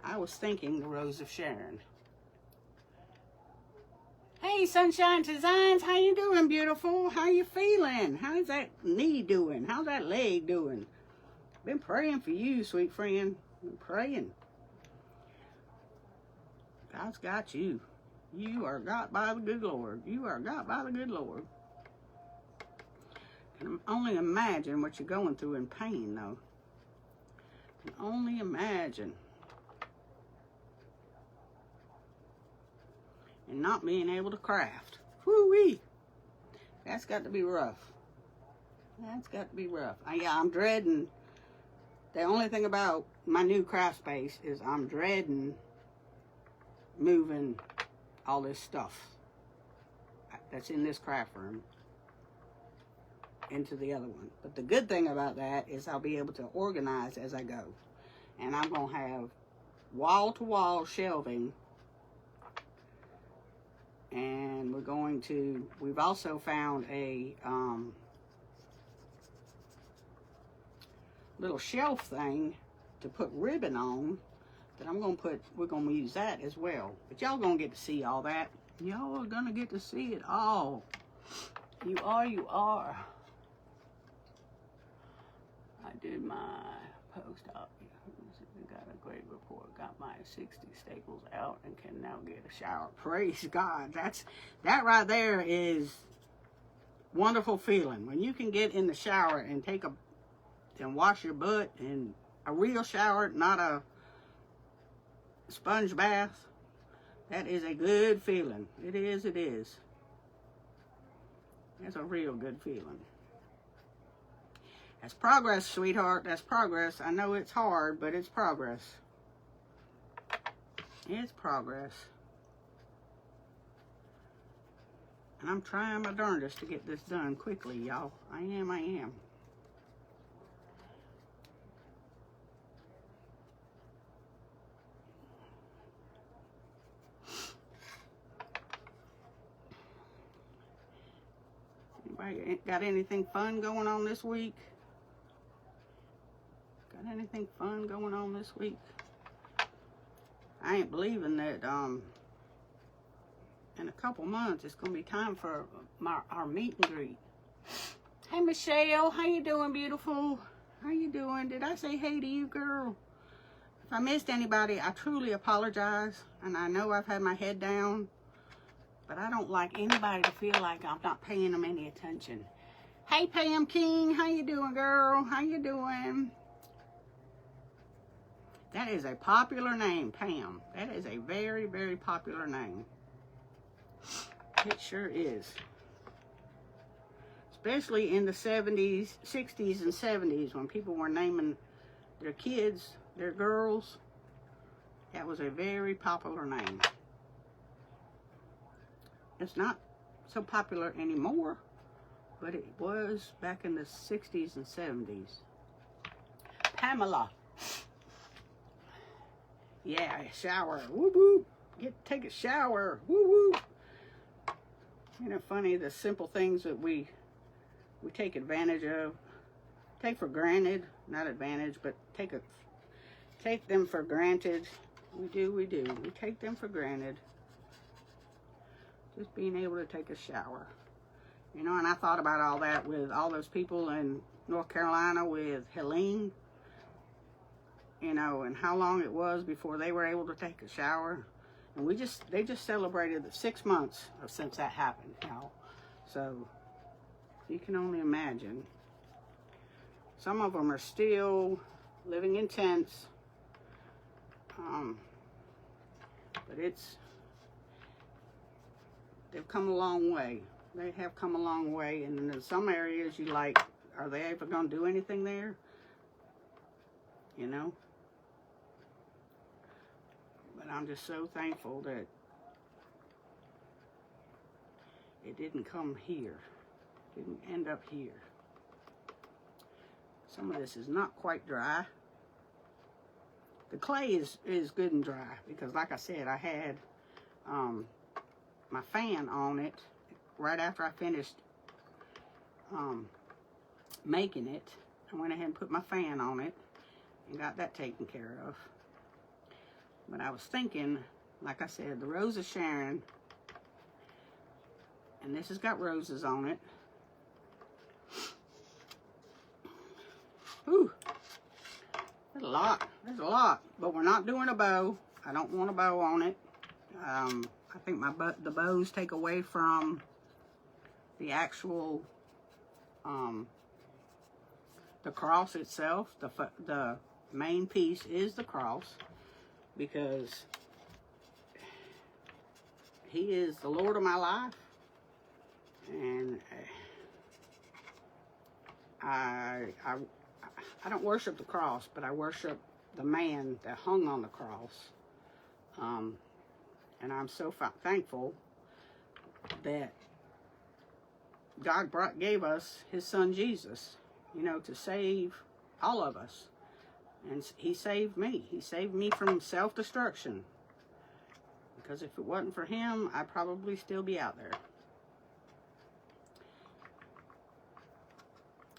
I was thinking the Rose of Sharon. Hey, Sunshine Designs, how you doing, beautiful? How you feeling? How's that knee doing? How's that leg doing? Been praying for you, sweet friend. Been praying. God's got you. You are got by the good Lord. You are got by the good Lord. Can only imagine what you're going through in pain, though. Can only imagine. And not being able to craft. Whoo-wee. That's got to be rough. That's got to be rough. Yeah, I'm dreading. The only thing about my new craft space is I'm dreading moving all this stuff that's in this craft room into the other one. But the good thing about that is I'll be able to organize as I go. And I'm going to have wall-to-wall shelving. And we've also found a little shelf thing to put ribbon on that we're going to use that as well. But y'all going to get to see all that. Y'all are going to get to see it all. You are. I did my post-op. Got a great report. Got my 60 staples out and can now get a shower. Praise God. That right there is wonderful feeling. When you can get in the shower and and wash your butt in a real shower, not a sponge bath. That is a good feeling. It is. That's a real good feeling. That's progress, sweetheart. That's progress. I know it's hard, but it's progress. It's progress. And I'm trying my darndest to get this done quickly, y'all. I am. Anybody got anything fun going on this week? Got anything fun going on this week? I ain't believing that in a couple months it's gonna be time for our meet and greet. Hey Michelle, how you doing, beautiful? How you doing? Did I say hey to you, girl? If I missed anybody, I truly apologize. And I know I've had my head down, but I don't like anybody to feel like I'm not paying them any attention. Hey, Pam King, how you doing, girl? How you doing? That is a popular name, Pam. That is a very, very popular name. It sure is. Especially in the 70s, 60s, and 70s when people were naming their kids, their girls. That was a very popular name. It's not so popular anymore, but it was back in the 60s and 70s. Pamela. Yeah, shower. Woo woo. Take a shower. Woo woo. Isn't it funny, the simple things that we take advantage of, take for granted, not advantage, but take them for granted. We do. We take them for granted. Just being able to take a shower. You know, and I thought about all that with all those people in North Carolina with Helene, you know, and how long it was before they were able to take a shower. And they just celebrated the 6 months since that happened, you know. So you can only imagine. Some of them are still living in tents. But they've come a long way. They have come a long way. And in some areas you like, are they ever going to do anything there? You know? But I'm just so thankful that it didn't come here. Didn't end up here. Some of this is not quite dry. The clay is good and dry because, like I said, I had my fan on it right after I finished making it. I went ahead and put my fan on it and got that taken care of. But I was thinking, like I said, the Rose of Sharon, and this has got roses on it. Ooh, there's a lot, but we're not doing a bow. I don't want a bow on it. I think the bows take away from the actual, the cross itself. The main piece is the cross, because he is the Lord of my life, and I don't worship the cross, but I worship the man that hung on the cross. And I'm so thankful that God gave us his son Jesus, you know, to save all of us. And he saved me. He saved me from self-destruction. Because if it wasn't for him, I'd probably still be out there.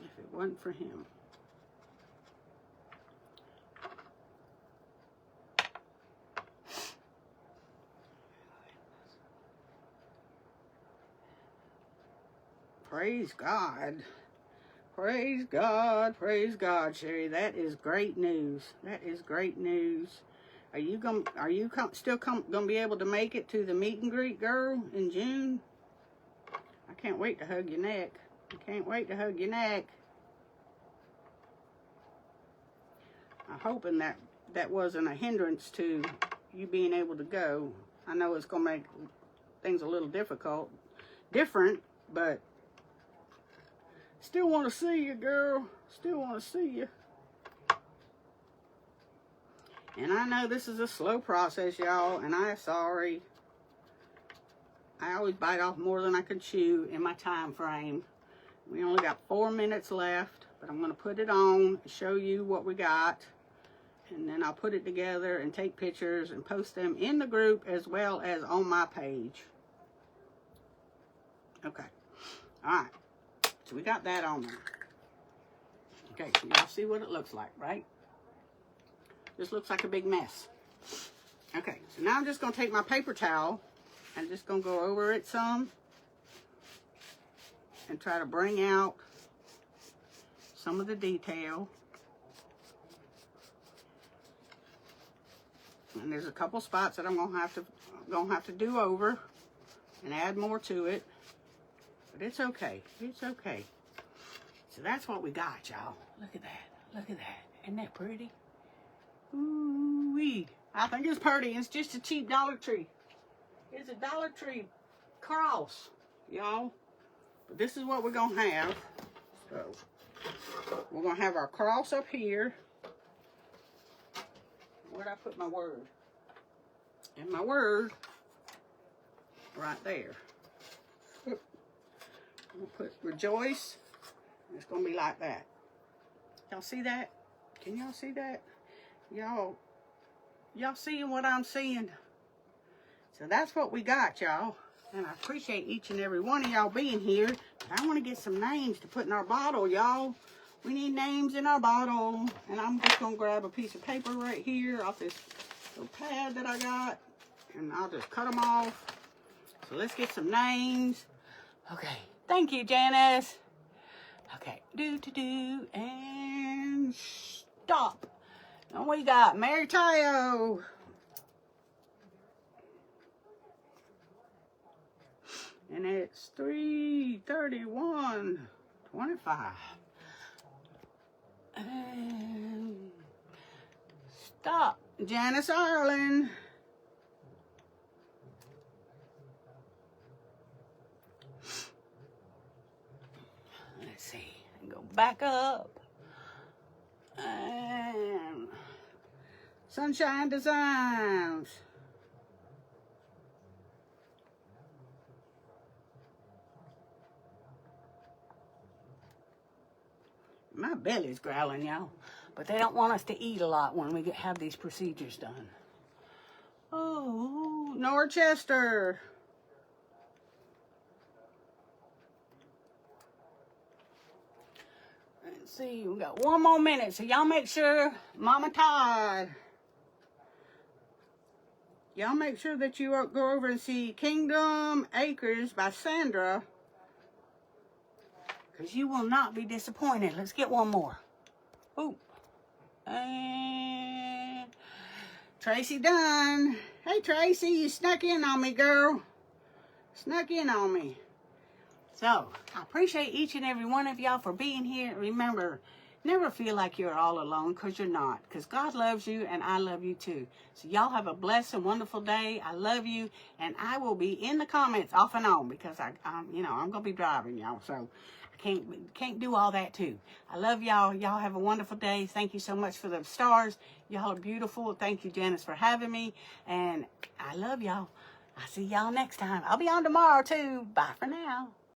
If it wasn't for him. Praise God. Praise God. Praise God, Sherry. That is great news. That is great news. Are you still gonna be able to make it to the meet and greet, girl, in June? I can't wait to hug your neck. I can't wait to hug your neck. I'm hoping that wasn't a hindrance to you being able to go. I know it's gonna make things a little different, but still want to see you, girl. Still want to see you. And I know this is a slow process, y'all, and I'm sorry. I always bite off more than I can chew in my time frame. We only got 4 minutes left, but I'm going to put it on, show you what we got, and then I'll put it together and take pictures and post them in the group as well as on my page. Okay. All right. So we got that on there. Okay, so y'all see what it looks like, right? This looks like a big mess. Okay, so now I'm just going to take my paper towel and just going to go over it some and try to bring out some of the detail. And there's a couple spots that I'm gonna have to do over and add more to it. But it's okay. It's okay. So that's what we got, y'all. Look at that. Look at that. Isn't that pretty? Ooh-wee. I think it's pretty. It's just a cheap Dollar Tree. It's a Dollar Tree cross, y'all. But this is what we're going to have. So, we're going to have our cross up here. Where'd I put my word? And my word right there. I'm going to put rejoice. It's going to be like that. Y'all see that? Can y'all see that? Y'all seeing what I'm seeing? So that's what we got, y'all. And I appreciate each and every one of y'all being here. But I want to get some names to put in our bottle, y'all. We need names in our bottle. And I'm just going to grab a piece of paper right here off this little pad that I got. And I'll just cut them off. So let's get some names. Okay. Thank you, Janice. Okay. Do. And stop. And we got Mary Tayo. And it's 3/31/25. And stop. Janice Ireland. Let's see. Go back up. And Sunshine Designs. My belly's growling, y'all. But they don't want us to eat a lot when we have these procedures done. Oh, Norchester. Let's see, we got one more minute, so y'all make sure, Mama Todd, y'all make sure that you go over and see Kingdom Acres by Sandra, because you will not be disappointed. Let's get one more. Ooh. And Tracy Dunn. Hey, Tracy, you snuck in on me, girl. Snuck in on me. So, I appreciate each and every one of y'all for being here. Remember, never feel like you're all alone, because you're not. Because God loves you, and I love you too. So, y'all have a blessed and wonderful day. I love you, and I will be in the comments off and on, because I'm going to be driving, y'all. So, I can't do all that too. I love y'all. Y'all have a wonderful day. Thank you so much for the stars. Y'all are beautiful. Thank you, Janice, for having me. And I love y'all. I'll see y'all next time. I'll be on tomorrow too. Bye for now.